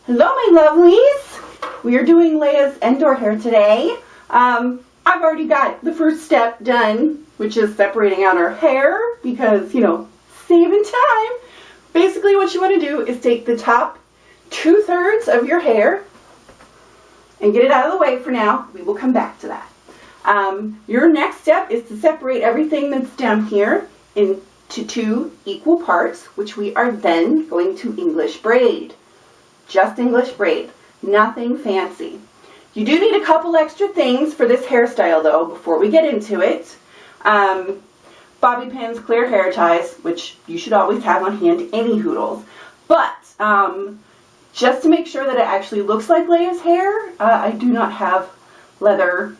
Hello my lovelies! We are doing Leia's Endor hair today. I've already got the first step done, which is separating out our hair because, saving time. Basically what you want to do is take the top 2/3 of your hair and get it out of the way for now. We will come back to that. Your next step is to separate everything that's down here into 2 equal parts, which we are then going to English braid. Just English braid, nothing fancy. You do need a couple extra things for this hairstyle though before we get into it. Bobby pins, clear hair ties, which you should always have on hand, any hoodles. But just to make sure that it actually looks like Leia's hair, I do not have leather,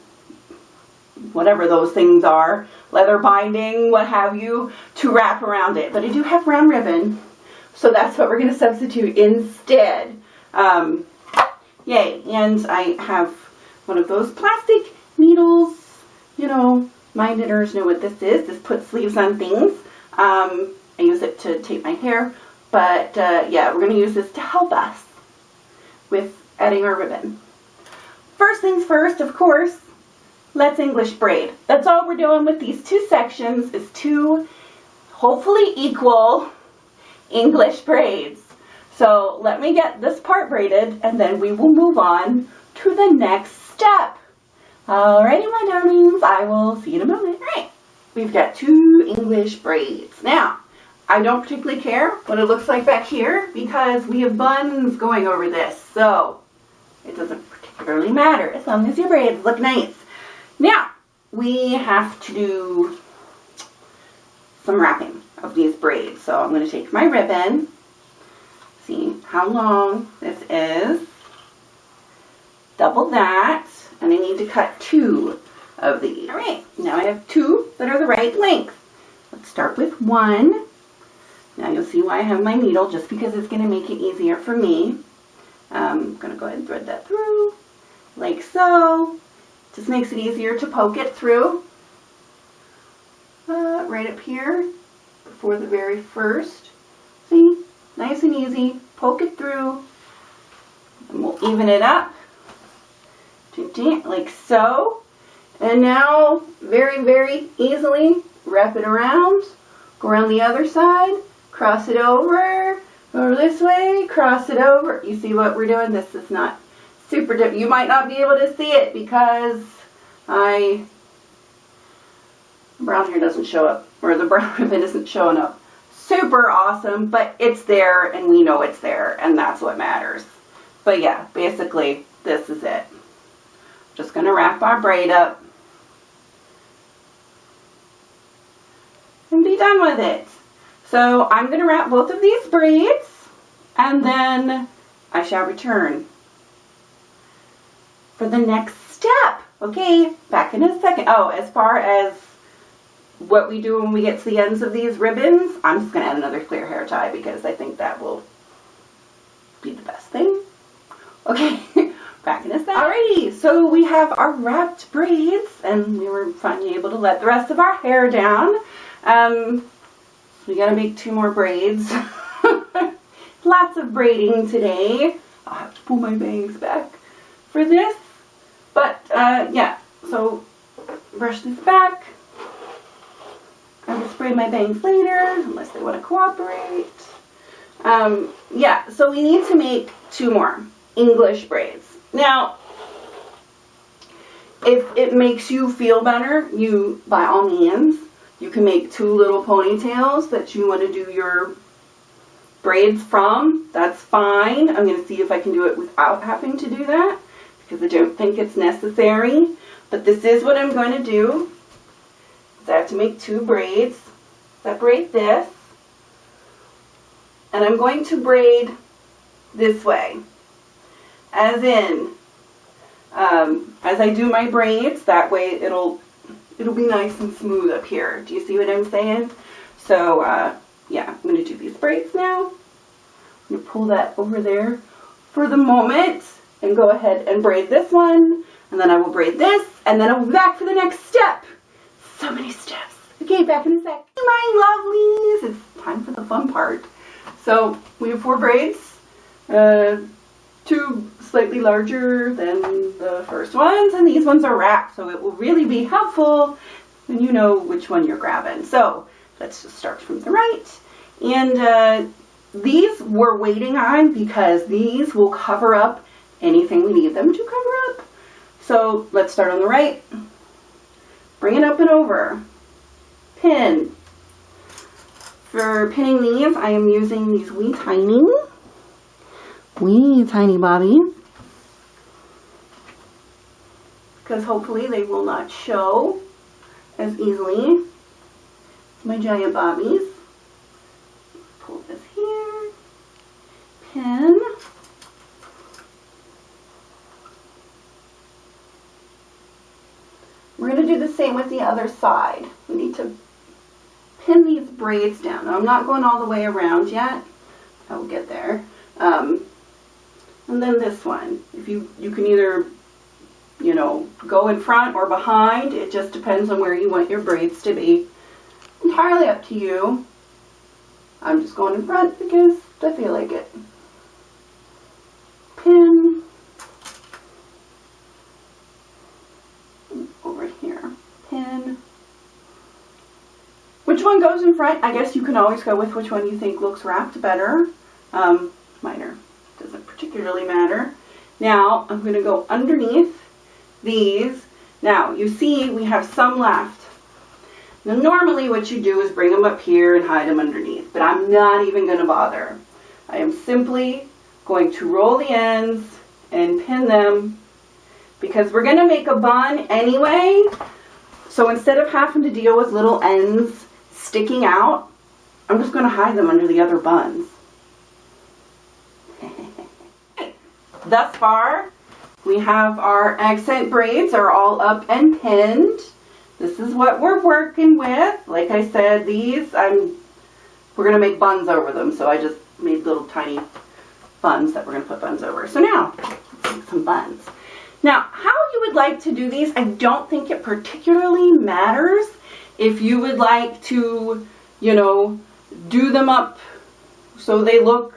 whatever those things are, leather binding, what have you, to wrap around it. But I do have brown ribbon. So that's what we're going to substitute instead. Yay. And I have one of those plastic needles. My knitters know what this is. This puts sleeves on things. I use it to tape my hair. But yeah, we're going to use this to help us with adding our ribbon. First things first, of course, let's English braid. That's all we're doing with these 2 sections is 2 hopefully equal English braids. So let me get this part braided and then we will move on to the next step. Alrighty my darlings, I will see you in a moment. Alright, we've got 2 English braids. Now, I don't particularly care what it looks like back here because we have buns going over this. So it doesn't particularly matter as long as your braids look nice. Now, we have to do some wrapping of these braids. So I'm going to take my ribbon, see how long this is, double that, and I need to cut 2 of these. All right, now I have 2 that are the right length. Let's start with 1. Now you'll see why I have my needle, just because it's going to make it easier for me. I'm going to go ahead and thread that through, like so. Just makes it easier to poke it through. Right up here before the very first. See? Nice and easy. Poke it through. And we'll even it up. Like so. And now, very, very easily, wrap it around. Go around the other side. Cross it over. Over this way. Cross it over. You see what we're doing? This is not super difficult. You might not be able to see it because brown hair doesn't show up, or the brown ribbon isn't showing up. Super awesome, but it's there and we know it's there and that's what matters. But yeah, basically this is it. Just going to wrap our braid up and be done with it. So I'm going to wrap both of these braids and then I shall return for the next step. Okay, back in a second. Oh, as far as what we do when we get to the ends of these ribbons, I'm just going to add another clear hair tie because I think that will be the best thing. Okay, back in a second. Alrighty, so we have our wrapped braids and we were finally able to let the rest of our hair down. We got to make 2 more braids. Lots of braiding today. I'll have to pull my bangs back for this. But, yeah, so brush this back. I will spray my bangs later, unless they want to cooperate. Yeah, so we need to make 2 more English braids. Now, if it makes you feel better, you, by all means, you can make 2 little ponytails that you want to do your braids from. That's fine. I'm going to see if I can do it without having to do that, because I don't think it's necessary. But this is what I'm going to do. So I have to make 2 braids, separate this, and I'm going to braid this way, as in, as I do my braids, that way it'll be nice and smooth up here. Do you see what I'm saying? So, yeah, I'm going to do these braids now. I'm going to pull that over there for the moment, and go ahead and braid this one, and then I will braid this, and then I'll be back for the next step. So many steps. Okay, back in a sec. My lovelies, it's time for the fun part. So we have 4 braids. two slightly larger than the first ones, and these ones are wrapped, so it will really be helpful when you know which one you're grabbing. So let's just start from the right. And these we're waiting on because these will cover up anything we need them to cover up. So let's start on the right. Bring it up and over. Pin. For pinning these, I am using these wee tiny bobbies, because hopefully they will not show as easily as my giant bobbies. Pull this here, pin, we're going to do the same with the other side. We need to pin these braids down. Now, I'm not going all the way around yet. I will get there. And then this one, if you can either, you know, go in front or behind. It just depends on where you want your braids to be. Entirely up to you. I'm just going in front because I feel like it. Pin. Over here. Pin. Which one goes in front? I guess you can always go with which one you think looks wrapped better. Minor. Doesn't particularly matter. Now, I'm going to go underneath these. Now, you see we have some left. Now, normally what you do is bring them up here and hide them underneath, but I'm not even going to bother. I am simply going to roll the ends and pin them because we're going to make a bun anyway. So instead of having to deal with little ends sticking out, I'm just going to hide them under the other buns. Thus far, we have our accent braids are all up and pinned. This is what we're working with. Like I said, these, we're going to make buns over them. So I just made little tiny buns that we're going to put buns over. So now, let's make some buns. Now, how you would like to do these, I don't think it particularly matters. If you would like to, you know, do them up so they look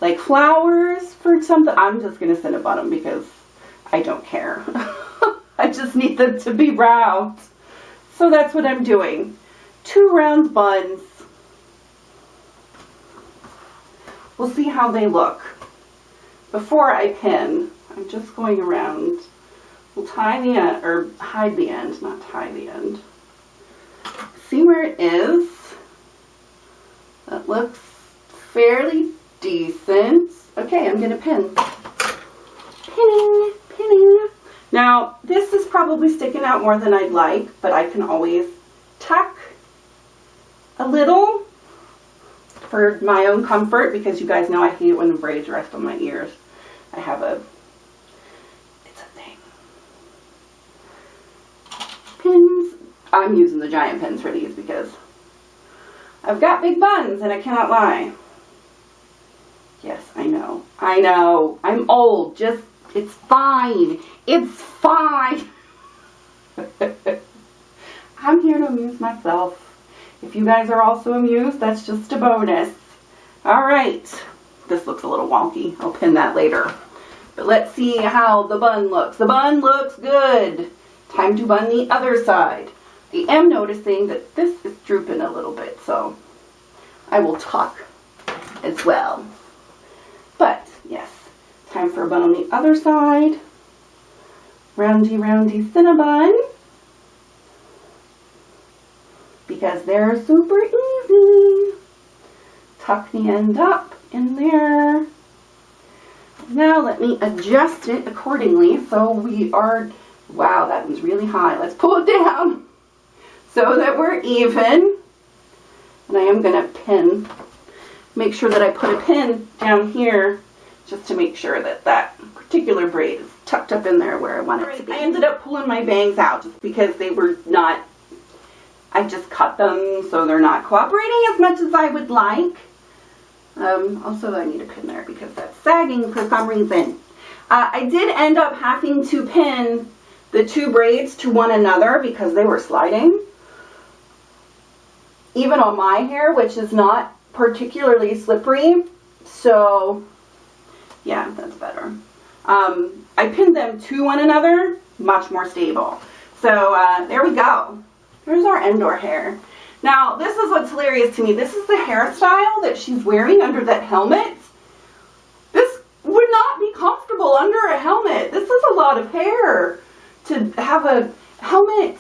like flowers for something, I'm just going to cinnamon them because I don't care. I just need them to be round. So that's what I'm doing. 2 round buns. We'll see how they look. Before I pin, I'm just going around. We'll tie the end, or hide the end, not tie the end. See where it is? That looks fairly decent. Okay, I'm going to pin. Pinning, pinning. Now, this is probably sticking out more than I'd like, but I can always tuck a little for my own comfort, because you guys know I hate it when the braids rest on my ears. I have it's a thing. Pins. I'm using the giant pins for these because I've got big buns and I cannot lie. Yes, I know. I know. I'm old. Just, it's fine. It's fine. I'm here to amuse myself. If you guys are also amused, that's just a bonus. Alright. This looks a little wonky. I'll pin that later. But let's see how the bun looks. The bun looks good. Time to bun the other side. I am noticing that this is drooping a little bit, so I will tuck as well. But, yes, time for a bun on the other side. Roundy, roundy Cinnabon. Because they're super easy. Tuck the end up in there. Now let me adjust it accordingly so we are, wow, that one's really high. Let's pull it down so that we're even. And I am going to pin. Make sure that I put a pin down here just to make sure that that particular braid is tucked up in there where I want it to be. I ended up pulling my bangs out just because they were not, I just cut them so they're not cooperating as much as I would like. Also, I need a pin there because that's sagging for some reason. I did end up having to pin the 2 braids to one another because they were sliding. Even on my hair, which is not particularly slippery. So Yeah, that's better. I pinned them to one another, much more stable. So there we go. There's our Endor hair. Now, this is what's hilarious to me. This is the hairstyle that she's wearing under that helmet. This would not be comfortable under a helmet. This is a lot of hair to have a helmet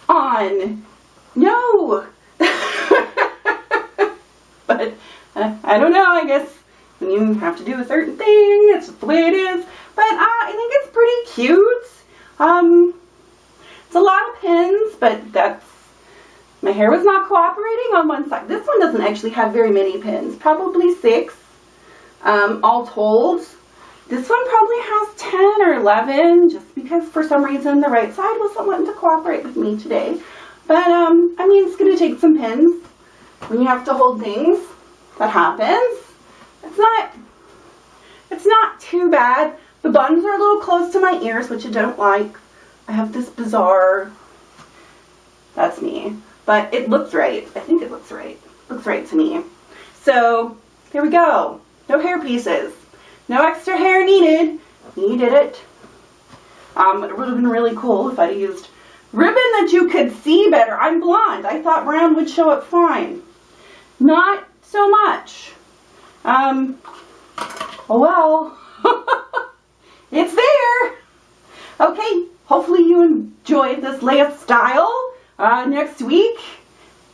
on. No. But I don't know, I guess when you have to do a certain thing, it's just the way it is. But I think it's pretty cute. It's a lot of pins, but that's, my hair was not cooperating on one side. This one doesn't actually have very many pins, probably 6, all told. This one probably has 10 or 11, just because for some reason the right side wasn't wanting to cooperate with me today. But, I mean, it's going to take some pins when you have to hold things. That happens. It's not too bad. The buns are a little close to my ears, which I don't like. I have this bizarre, that's me. But it looks right. I think it looks right. Looks right to me. So, there we go. No hair pieces. No extra hair needed. You did it. It would have been really cool if I'd used ribbon that you could see better. I'm blonde. I thought brown would show up fine. Not so much. Oh well. It's there. Okay. Hopefully you enjoyed this Leia style. Next week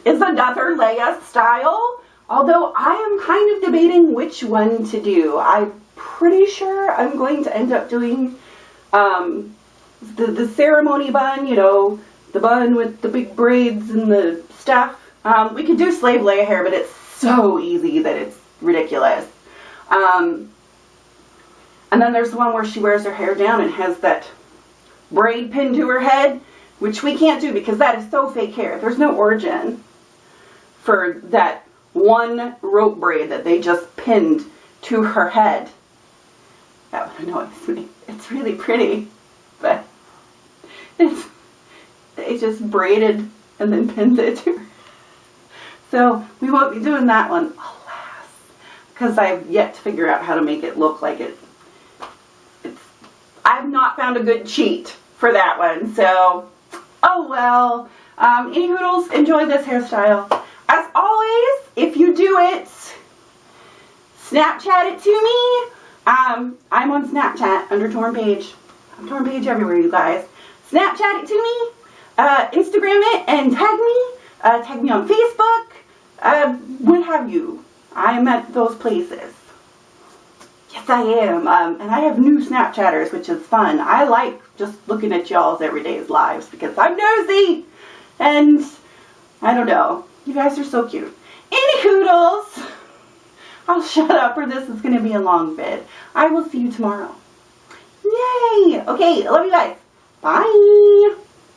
is another Leia style. Although I am kind of debating which one to do. I'm pretty sure I'm going to end up doing the ceremony bun, you know, the bun with the big braids and the stuff. We could do slave Leia hair, but it's so easy that it's ridiculous. And then there's the one where she wears her hair down and has that braid pinned to her head, which we can't do because that is so fake hair. There's no origin for that one rope braid that they just pinned to her head. That would annoy me. It's really pretty, but they just braided and then pinned it to her. So we won't be doing that one, alas, because I've yet to figure out how to make it look like it. I've not found a good cheat for that one, so oh well. Any hoodles, enjoy this hairstyle. As always, if you do it, Snapchat it to me. I'm on Snapchat under torrinpaige. I'm torrinpaige everywhere, you guys. Snapchat it to me, Instagram it, and tag me. Tag me on Facebook, what have you. I'm at those places. Yes, I am. And I have new Snapchatters, which is fun. I like just looking at y'all's everyday's lives because I'm nosy. And I don't know. You guys are so cute. Any hoodles. I'll shut up or this is going to be a long vid. I will see you tomorrow. Yay. Okay, I love you guys. Bye.